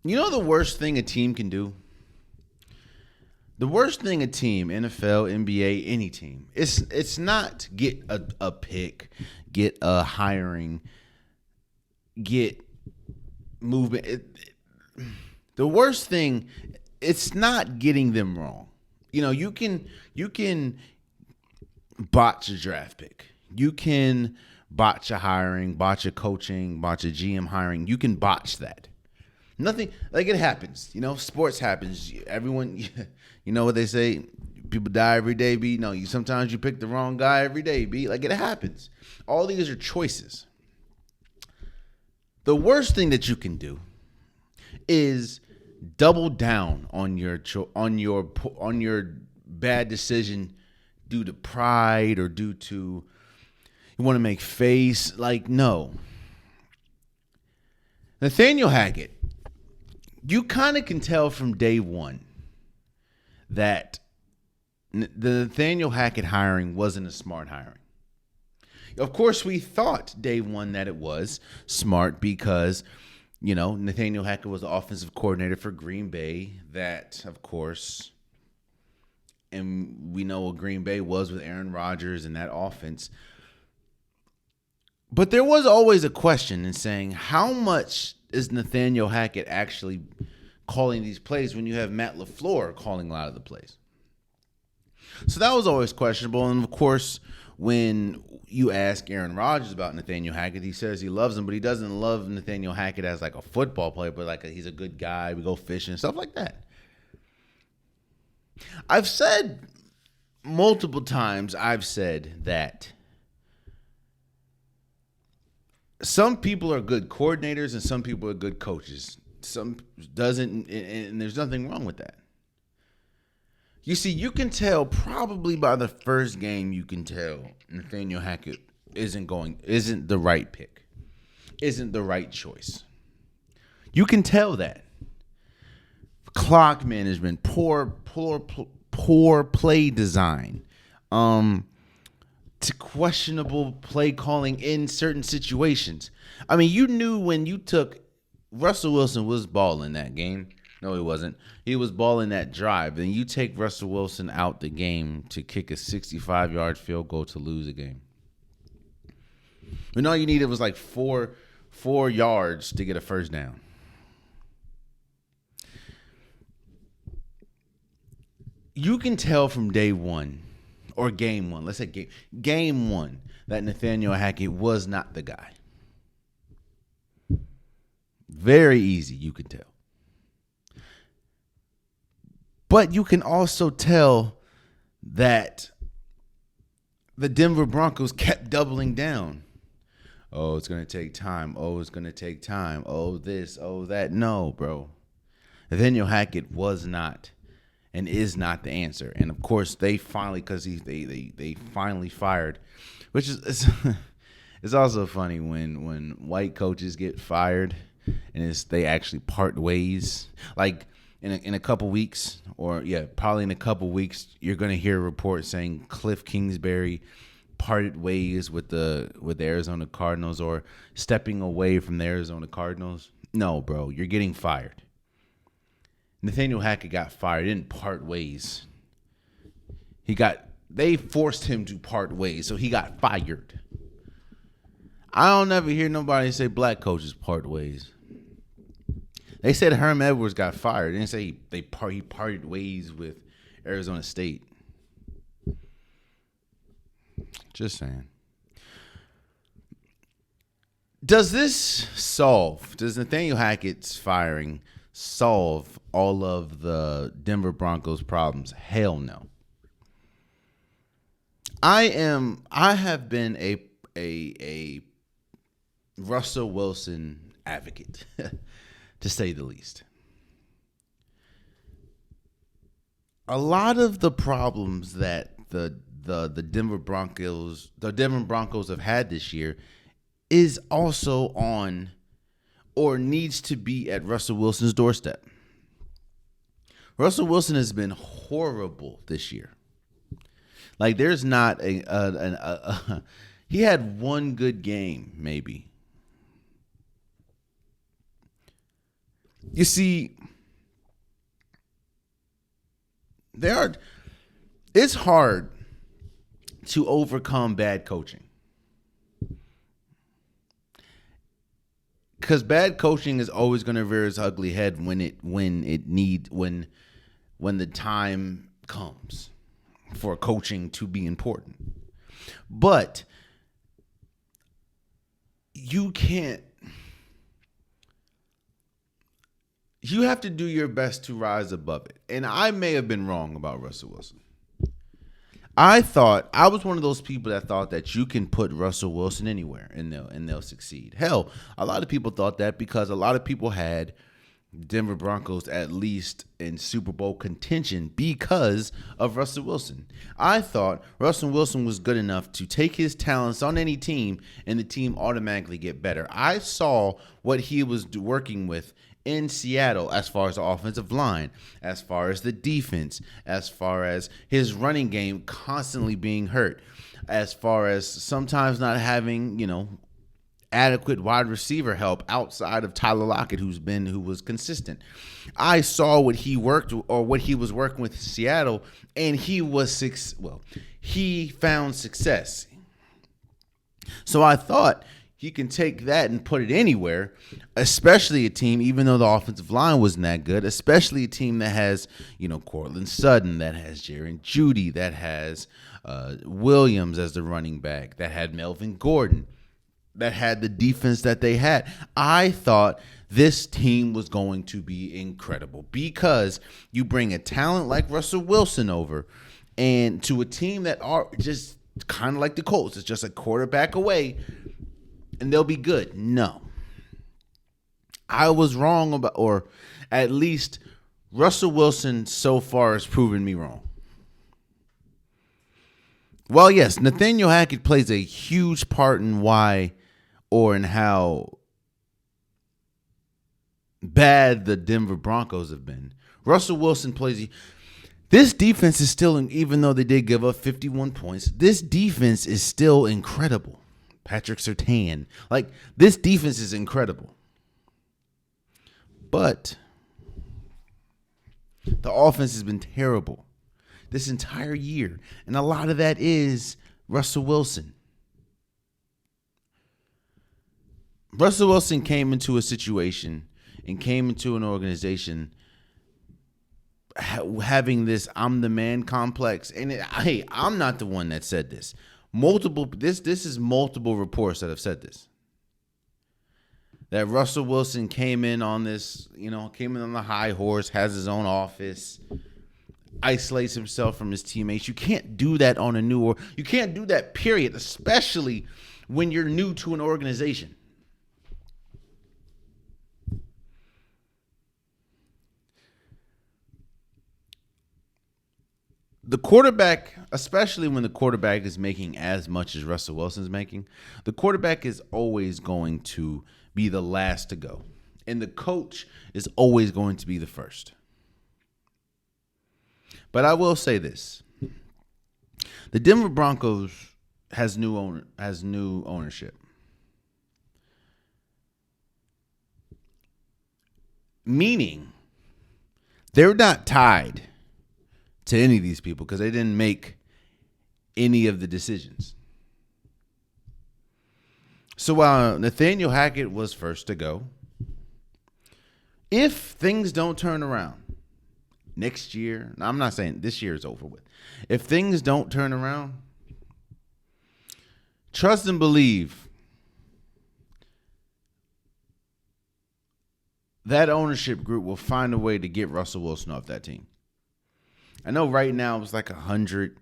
You know the worst thing a team can do? The worst thing a team, NFL, NBA, any team, it's not get a pick, get a hiring, get movement. The worst thing, it's not getting them wrong. You can botch a draft pick. You can botch a hiring, botch a coaching, botch a GM hiring. You can botch that. Nothing like it happens. Sports happens. Everyone, you know what they say. People die every day. B. No, sometimes you pick the wrong guy every day. B. Like it happens. All these are choices. The worst thing that you can do is double down on your bad decision due to pride or due to you want to make face. Like no, Nathaniel Hackett. You kind of can tell from day one that the Nathaniel Hackett hiring wasn't a smart hiring. Of course, we thought day one that it was smart because, Nathaniel Hackett was the offensive coordinator for Green Bay. That, of course, and we know what Green Bay was with Aaron Rodgers and that offense. But there was always a question in saying, how much is Nathaniel Hackett actually calling these plays when you have Matt LaFleur calling a lot of the plays? So that was always questionable. And, of course, when you ask Aaron Rodgers about Nathaniel Hackett, he says he loves him, but he doesn't love Nathaniel Hackett as like a football player, but he's a good guy. We go fishing and stuff like that. I've said multiple times, that some people are good coordinators and some people are good coaches. Some doesn't, and there's nothing wrong with that. You see, you can tell probably by the first game. You can tell Nathaniel Hackett isn't the right pick, isn't the right choice. You can tell that. Clock management, poor play design, to questionable play calling in certain situations. I mean, you knew when you took Russell Wilson was balling that game. No, he wasn't. He was balling that drive. Then you take Russell Wilson out the game to kick a 65-yard field goal to lose a game. And all you needed was like four yards to get a first down. You can tell from day one, or game one, let's say game one, that Nathaniel Hackett was not the guy. Very easy, you can tell. But you can also tell that the Denver Broncos kept doubling down. Oh, it's going to take time. Oh, it's going to take time. Oh, this, oh, that. No, bro. Nathaniel Hackett was not and is not the answer. And of course, they finally, because they finally fired, which is it's also funny when white coaches get fired and they actually part ways. Like in a couple weeks, probably in a couple weeks, you're gonna hear a report saying Cliff Kingsbury parted ways with the Arizona Cardinals or stepping away from the Arizona Cardinals. No, bro, you're getting fired. Nathaniel Hackett got fired. He didn't part ways. They forced him to part ways, so he got fired. I don't ever hear nobody say black coaches part ways. They said Herm Edwards got fired. They didn't say he parted ways with Arizona State. Just saying. Does Nathaniel Hackett's firing solve all of the Denver Broncos problems? Hell no. I have been a Russell Wilson advocate, to say the least. A lot of the problems that the Denver Broncos have had this year is also on or needs to be at Russell Wilson's doorstep. Russell Wilson has been horrible this year. Like there's not he had one good game maybe. You see, it's hard to overcome bad coaching. Because bad coaching is always going to rear its ugly head when the time comes for coaching to be important. But you have to do your best to rise above it. And I may have been wrong about Russell Wilson. I was one of those people that thought that you can put Russell Wilson anywhere and they'll succeed. Hell, a lot of people thought that because a lot of people had Denver Broncos at least in Super Bowl contention because of Russell Wilson. I thought Russell Wilson was good enough to take his talents on any team and the team automatically get better. I saw what he was working with in Seattle as far as the offensive line, as far as the defense, as far as his running game constantly being hurt, as far as sometimes not having, adequate wide receiver help outside of Tyler Lockett, who was consistent. I saw what he was working with Seattle, and he found success. So I thought he can take that and put it anywhere, especially a team, even though the offensive line wasn't that good, especially a team that has, Cortland Sutton, that has Jaron Jeudy, that has Williams as the running back, that had Melvin Gordon, that had the defense that they had. I thought this team was going to be incredible because you bring a talent like Russell Wilson over and to a team that are just kind of like the Colts. It's just a quarterback away and they'll be good. No. I was wrong or at least Russell Wilson so far has proven me wrong. Well, yes, Nathaniel Hackett plays a huge part in why or in how bad the Denver Broncos have been. Russell Wilson plays. This defense is still, even though they did give up 51 points, this defense is still incredible. Patrick Surtain. This defense is incredible. But the offense has been terrible this entire year. And a lot of that is Russell Wilson. Russell Wilson came into a situation and came into an organization having this I'm the man complex. And hey, I'm not the one that said this. This is multiple reports that have said this. That Russell Wilson came in on this, came in on the high horse, has his own office, isolates himself from his teammates. You can't do that you can't do that, period, especially when you're new to an organization. The quarterback, especially when the quarterback is making as much as Russell Wilson's making, the quarterback is always going to be the last to go. And the coach is always going to be the first. But I will say this. The Denver Broncos has new ownership. Meaning they're not tied to any of these people because they didn't make any of the decisions. So while Nathaniel Hackett was first to go, if things don't turn around next year, I'm not saying this year is over with. If things don't turn around, trust and believe that ownership group will find a way to get Russell Wilson off that team. I know right now it's like $111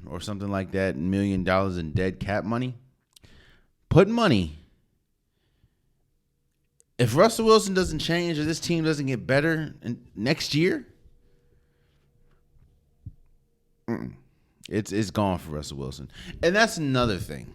or something like that $1 million in dead cap money. Put money. If Russell Wilson doesn't change or this team doesn't get better next year, it's gone for Russell Wilson. And that's another thing.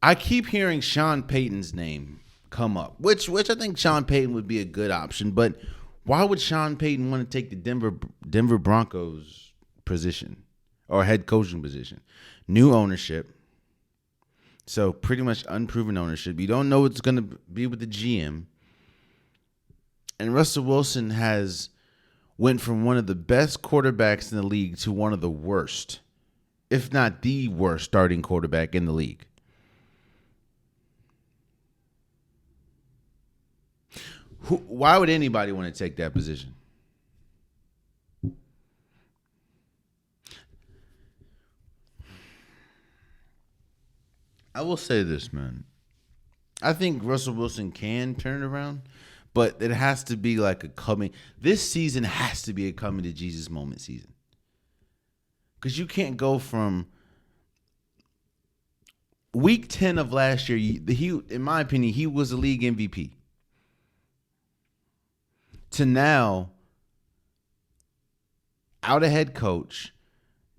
I keep hearing Sean Payton's name come up, which I think Sean Payton would be a good option, but why would Sean Payton want to take the Denver Broncos position or head coaching position? New ownership, So pretty much unproven ownership. You don't know what's going to be with the GM. And Russell Wilson went from one of the best quarterbacks in the league to one of the worst, if not the worst starting quarterback in the league. Why would anybody want to take that position? I will say this, man. I think Russell Wilson can turn it around, but it has to be like this season has to be a coming to Jesus moment season. Because you can't go from week 10 of last year, in my opinion, he was a league MVP. To now, out of head coach,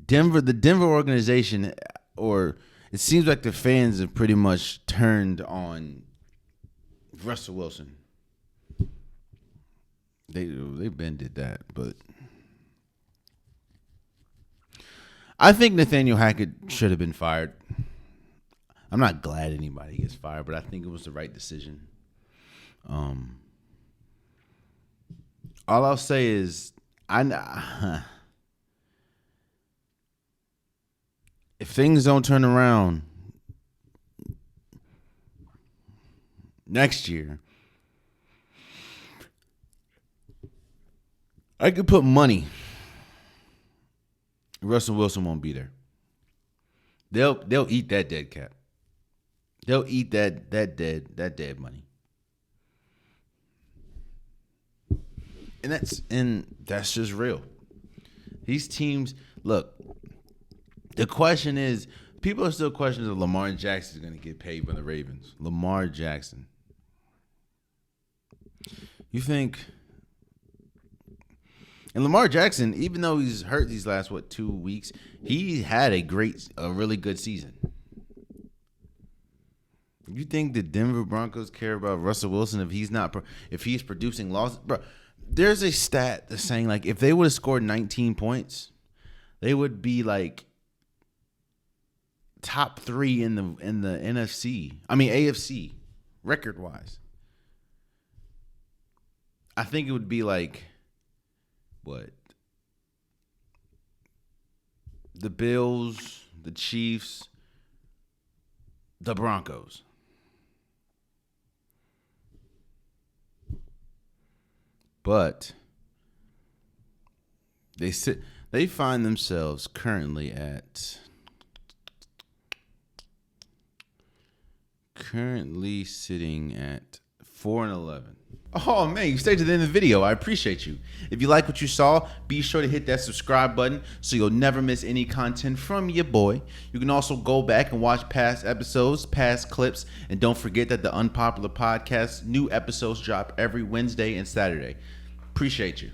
the Denver organization, or it seems like the fans have pretty much turned on Russell Wilson. They've been did that, but I think Nathaniel Hackett should have been fired. I'm not glad anybody gets fired, but I think it was the right decision. All I'll say is, if things don't turn around next year, I could put money Russell Wilson won't be there. They'll eat that dead cap. They'll eat that dead money. And that's just real. These teams, look, the question is, people are still questioning if Lamar Jackson is going to get paid by the Ravens. Lamar Jackson. You think? And Lamar Jackson, even though he's hurt these last 2 weeks, he had a really good season. You think the Denver Broncos care about Russell Wilson if he's producing losses? Bro, there's a stat that's saying, like, if they would have scored 19 points, they would be like top 3 in the AFC record wise. I think it would be like what? The Bills, the Chiefs, the Broncos. But they find themselves currently sitting at 4-11. Oh, man, you stayed to the end of the video. I appreciate you. If you like what you saw, be sure to hit that subscribe button so you'll never miss any content from your boy. You can also go back and watch past episodes, past clips, and don't forget that the Unpopular Podcast, new episodes drop every Wednesday and Saturday. Appreciate you.